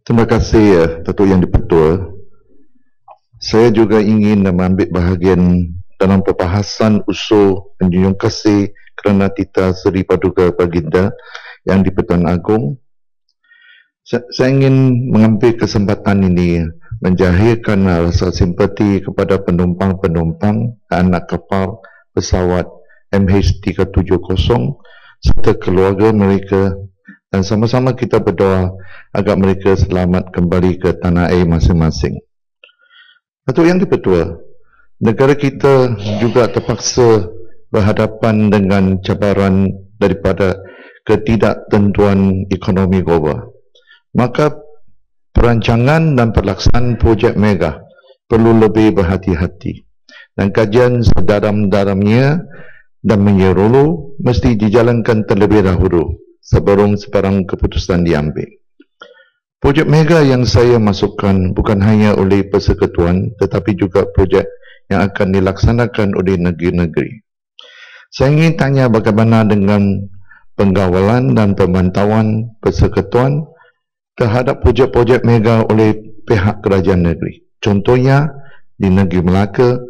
Terima kasih Datuk Yang di-Pertua. Saya juga ingin mengambil bahagian dalam perbahasan usul Menjunjung Kasih Kerana Tita Seri Paduka Baginda yang di-Pertuan Agong. Saya ingin mengambil kesempatan ini menjahirkan rasa simpati kepada penumpang-penumpang anak kapal pesawat MH370 serta keluarga mereka, dan sama-sama kita berdoa agar mereka selamat kembali ke tanah air masing-masing. Datuk Yang di-Pertua, negara kita juga terpaksa berhadapan dengan cabaran daripada ketidaktentuan ekonomi global. Maka perancangan dan pelaksanaan projek mega perlu lebih berhati-hati, dan kajian sedalam-dalamnya dan menyeluruh mesti dijalankan terlebih dahulu sebelum sebarang keputusan diambil. Projek mega yang saya masukkan bukan hanya oleh Persekutuan tetapi juga projek yang akan dilaksanakan oleh negeri-negeri. Saya ingin tanya bagaimana dengan penggawalan dan pemantauan Persekutuan terhadap projek-projek mega oleh pihak kerajaan negeri. Contohnya di negeri Melaka,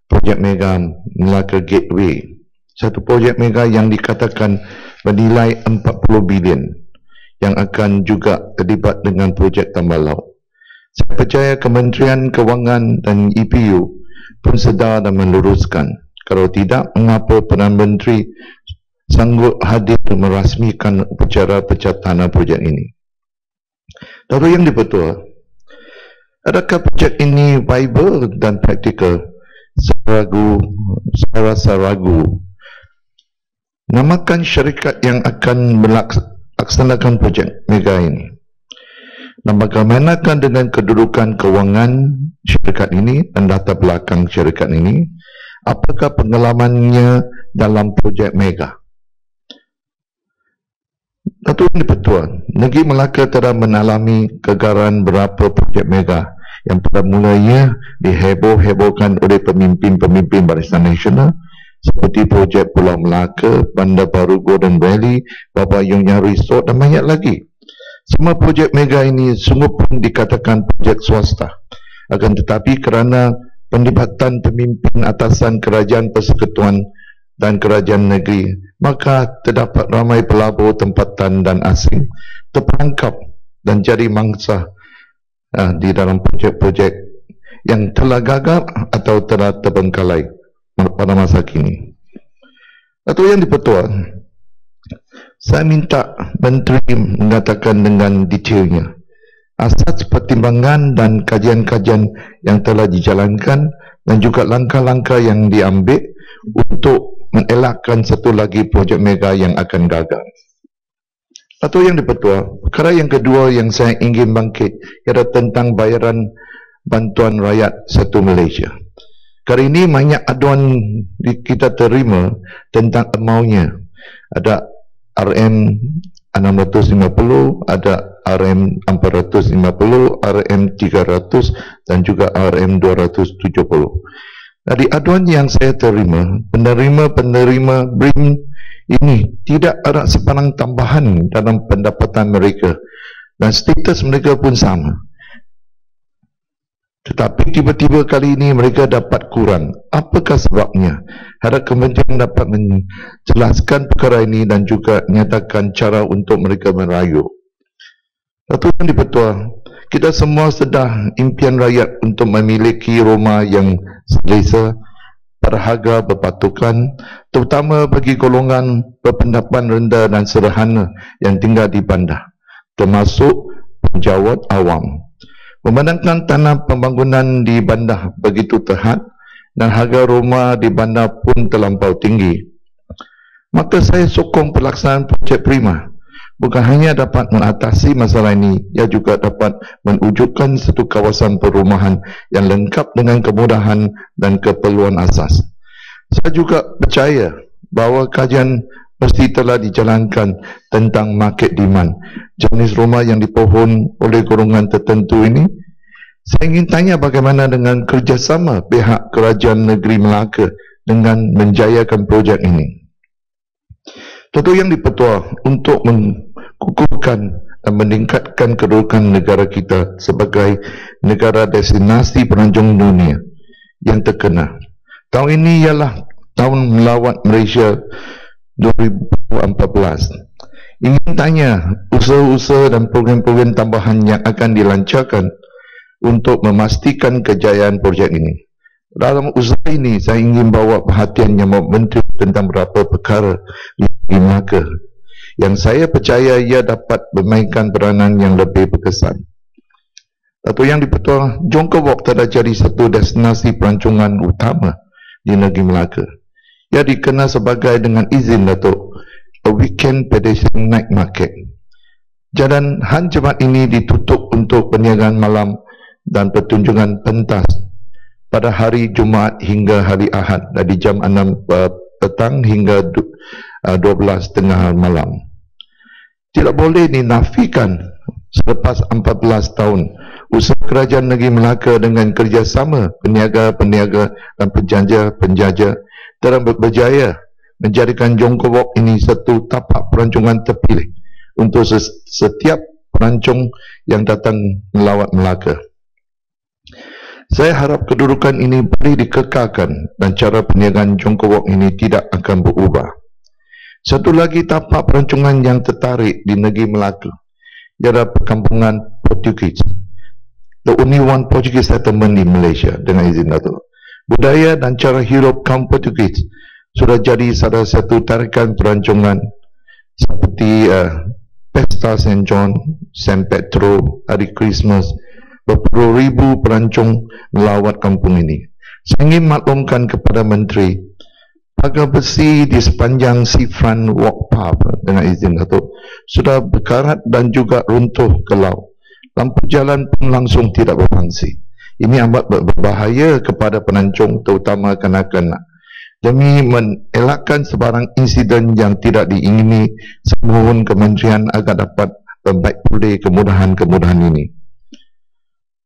projek mega Melaka Gateway. Satu projek mega yang dikatakan bernilai 40 bilion yang akan juga terlibat dengan projek tambah laut. Saya percaya Kementerian Kewangan dan EPU pun sedar dan meluruskan. Kalau tidak, mengapa Perdana Menteri sanggup hadir merasmikan upacara pencatatan projek ini? Datuk Yang di-Pertua, adakah projek ini viable dan praktikal? Saya rasa ragu. Namakan syarikat yang akan melaksanakan projek mega ini. Dan bagaimanakah dengan kedudukan kewangan syarikat ini dan latar belakang syarikat ini? Apakah pengalamannya dalam projek mega? Datuk Yang di-Pertua, negeri Melaka telah mengalami kegagalan beberapa projek mega yang pada mulanya diheboh-hebohkan oleh pemimpin-pemimpin Barisan Nasional seperti projek Pulau Melaka, Bandar Baru Golden Valley, Babayun Resort dan banyak lagi. Semua projek mega ini sungguh pun dikatakan projek swasta. Akan tetapi kerana penlibatan pemimpin atasan kerajaan Persekutuan dan kerajaan negeri, maka terdapat ramai pelabur tempatan dan asing terperangkap dan jadi mangsa di dalam projek-projek yang telah gagal atau telah terbengkalai pada masa kini. Datuk Yang di-Pertua, saya minta Menteri mengatakan dengan detailnya asas pertimbangan dan kajian-kajian yang telah dijalankan dan juga langkah-langkah yang diambil untuk mengelakkan satu lagi projek mega yang akan gagal. Datuk Yang di-Pertua, perkara yang kedua yang saya ingin bangkit ialah tentang bayaran bantuan rakyat satu Malaysia. Kali ini banyak aduan kita terima tentang amountnya. Ada RM650, ada RM450, RM300 dan juga RM270. Dari aduan yang saya terima, penerima-penerima BRIM ini tidak ada sebarang tambahan dalam pendapatan mereka dan status mereka pun sama. Tetapi tiba-tiba kali ini mereka dapat kurang. Apakah sebabnya? Harap Kementerian dapat menjelaskan perkara ini dan juga menyatakan cara untuk mereka merayu. Datuk Yang di-Pertua, kita semua sedar impian rakyat untuk memiliki rumah yang selesa, berharga, berpatukan, terutama bagi golongan berpendapatan rendah dan sederhana yang tinggal di bandar, termasuk penjawat awam. Memandangkan tanah pembangunan di bandar begitu terhad dan harga rumah di bandar pun terlampau tinggi, maka saya sokong pelaksanaan projek Prima. Bukan hanya dapat mengatasi masalah ini, ia juga dapat mewujudkan satu kawasan perumahan yang lengkap dengan kemudahan dan keperluan asas. Saya juga percaya bahawa kajian mesti telah dijalankan tentang market demand jenis rumah yang dipohon oleh golongan tertentu ini. Saya ingin tanya bagaimana dengan kerjasama pihak kerajaan negeri Melaka dengan menjayakan projek ini. Datuk Yang di-Pertua, untuk mengukuhkan dan meningkatkan kedudukan negara kita sebagai negara destinasi pelancong dunia yang terkenal. Tahun ini ialah tahun melawat Malaysia 2014. Ingin tanya usaha-usaha dan program-program tambahan yang akan dilancarkan untuk memastikan kejayaan projek ini. Dalam usaha ini, saya ingin bawa perhatian Yang Menteri tentang beberapa perkara di Melaka yang saya percaya ia dapat memainkan peranan yang lebih berkesan. Datuk Yang di-Pertua, Jongko Walk telah jadi satu destinasi pelancongan utama di negeri Melaka. Ia dikenal sebagai dengan izin Datuk, a weekend pedestrian night market. Jalan Han Jumaat ini ditutup untuk perniagaan malam dan pertunjukan pentas pada hari Jumaat hingga hari Ahad dari jam 6 petang hingga 12 tengah malam. Tidak boleh dinafikan selepas 14 tahun usaha kerajaan negeri Melaka dengan kerjasama peniaga-peniaga dan penjajah telah berjaya menjadikan Jongko Walk ini satu tapak pelancongan terpilih untuk setiap pelancong yang datang melawat Melaka. Saya harap kedudukan ini boleh dikekalkan dan cara perniagaan Jongko Walk ini tidak akan berubah. Satu lagi tapak pelancongan yang tertarik di negeri Melaka ialah perkampungan Portugis. The only one Portuguese settlement di Malaysia dengan izin Datuk. Budaya dan cara hidup kaum Portugis sudah jadi salah satu tarikan pelancongan seperti Pesta St. John, St. Petro, Hari Christmas. Berpuluh ribu pelancong melawat kampung ini. Saya ingin maklumkan kepada Menteri, pagar besi di sepanjang seafront walk path dengan izin Datuk sudah berkarat dan juga runtuh ke laut. Lampu jalan pun langsung tidak berfungsi. Ini amat berbahaya kepada pelancong terutama kanak-kanak. Demi mengelakkan sebarang insiden yang tidak diingini, semohon kementerian agar dapat membaik pulih kemudahan-kemudahan ini.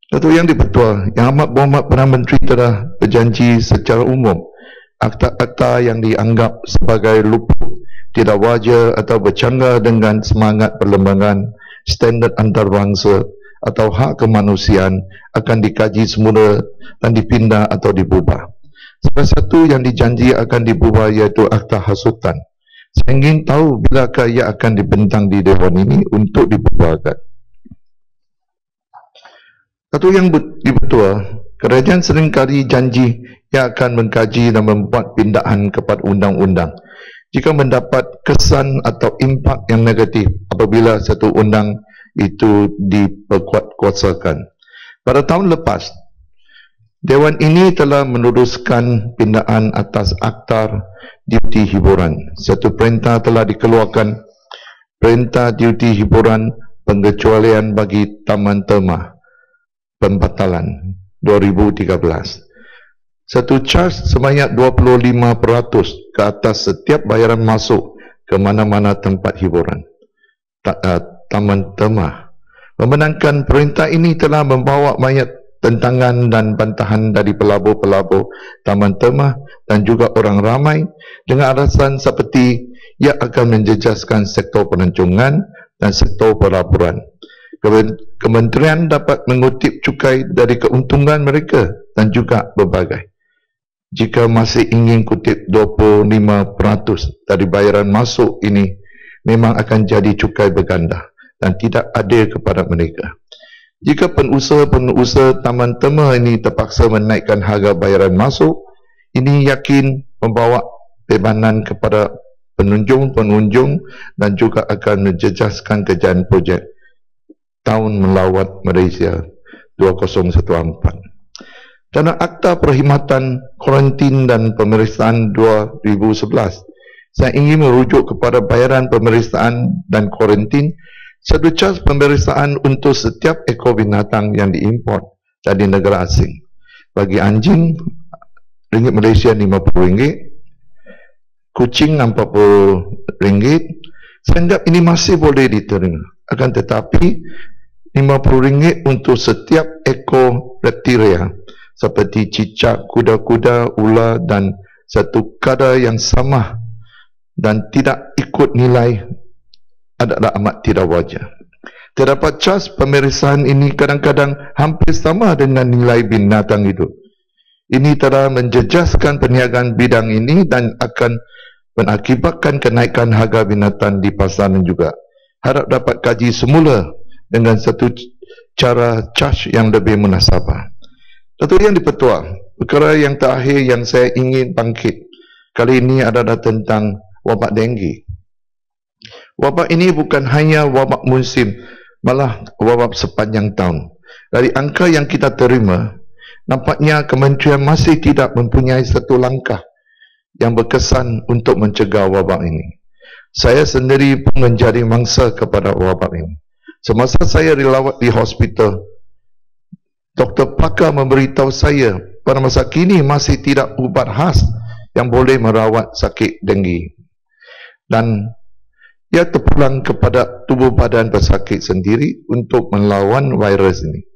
Datuk Yang di-Pertua, Yang Amat Berhormat Perdana Menteri telah berjanji secara umum akta-akta yang dianggap sebagai luput, tidak wajar atau bercanggah dengan semangat perlembagaan, standard antarabangsa atau hak kemanusiaan akan dikaji semula dan dipindah atau diubah. Salah satu yang dijanji akan diubah iaitu akta hasutan. Saya ingin tahu bilakah ia akan dibentang di Dewan ini untuk dibubarkan. Datuk Yang di-Pertua, kerajaan seringkali janji ia akan mengkaji dan membuat pindahan kepada undang-undang jika mendapat kesan atau impak yang negatif apabila satu undang itu diperkuatkuasakan. Pada tahun lepas, Dewan ini telah meneruskan pindahan atas akta duty hiburan. Satu perintah telah dikeluarkan, perintah duty hiburan pengecualian bagi taman terma pembatalan 2013. Satu charge sebanyak 25% ke atas setiap bayaran masuk ke mana-mana tempat hiburan taman terma. Membenarkan perintah ini telah membawa banyak tentangan dan bantahan dari pelabur-pelabur taman terma dan juga orang ramai dengan alasan seperti ia akan menjejaskan sektor pelancongan dan sektor pelaburan. Kementerian dapat mengutip cukai dari keuntungan mereka dan juga berbagai. Jika masih ingin kutip 25% dari bayaran masuk ini, memang akan jadi cukai berganda dan tidak adil kepada mereka. Jika pengusaha-pengusaha taman terma ini terpaksa menaikkan harga bayaran masuk, ini yakin membawa bebanan kepada pengunjung-pengunjung dan juga akan menjejaskan kejayaan projek tahun melawat Malaysia 2014. Dalam Akta Perkhidmatan Kuarantin dan Pemeriksaan 2011, saya ingin merujuk kepada bayaran pemeriksaan dan kuarantin, satu charge pemeriksaan untuk setiap ekor binatang yang diimport dari negara asing. Bagi anjing, ringgit Malaysia RM50, kucing RM40. Saya anggap ini masih boleh diterima. Akan tetapi, RM50 untuk setiap ekor reptilia seperti cicak, kuda-kuda, ular dan satu kadar yang sama dan tidak ikut nilai adalah amat tidak wajar. Terdapat cas pemeriksaan ini kadang-kadang hampir sama dengan nilai binatang itu. Ini telah menjejaskan perniagaan bidang ini dan akan mengakibatkan kenaikan harga binatang di pasaran juga. Harap dapat kaji semula dengan satu cara cas yang lebih munasabah. Datuk Yang di-Pertua, perkara yang terakhir yang saya ingin bangkit kali ini adalah tentang wabak denggi. Wabak ini bukan hanya wabak musim, malah wabak sepanjang tahun. Dari angka yang kita terima, nampaknya kementerian masih tidak mempunyai satu langkah yang berkesan untuk mencegah wabak ini. Saya sendiri pun menjadi mangsa kepada wabak ini. Semasa saya dilawat di hospital, doktor pakar memberitahu saya pada masa kini masih tidak ubat khas yang boleh merawat sakit denggi. Dan ia terpulang kepada tubuh badan pesakit sendiri untuk melawan virus ini.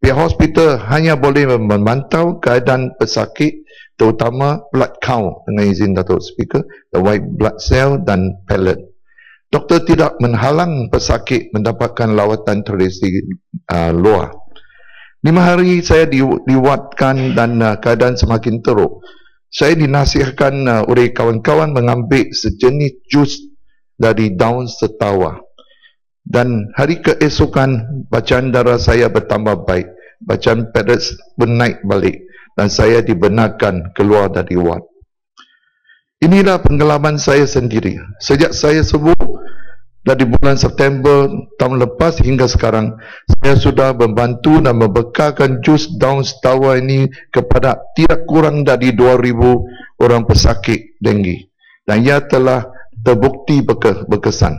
Pihak hospital hanya boleh memantau keadaan pesakit, terutama blood count dengan izin Datuk Speaker, the white blood cell dan pellet. Doktor tidak menghalang pesakit mendapatkan lawatan tradisi luar. 5 hari saya diwatkan dan keadaan semakin teruk. Saya dinasihatkan oleh kawan-kawan mengambil sejenis jus dari daun setawa. Dan hari keesokan bacaan darah saya bertambah baik. Bacaan platelets pun naik balik dan saya dibenarkan keluar dari ward. Inilah pengalaman saya sendiri. Sejak saya sembuh dari bulan September tahun lepas hingga sekarang, saya sudah membantu dan membekalkan jus daun setawa ini kepada tidak kurang dari 2,000 orang pesakit denggi. Dan ia telah terbukti berkesan.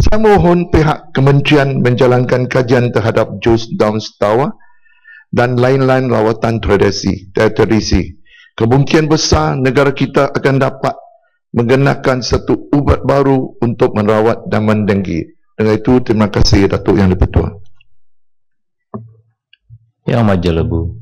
Saya mohon pihak kementerian menjalankan kajian terhadap jus daun setawa dan lain-lain lawatan tradisi. Kemungkinan besar negara kita akan dapat menggunakan satu ubat baru untuk merawat dan mendenggi. Dengan itu, terima kasih Datuk Yang di-Pertua. Yang Majelebu.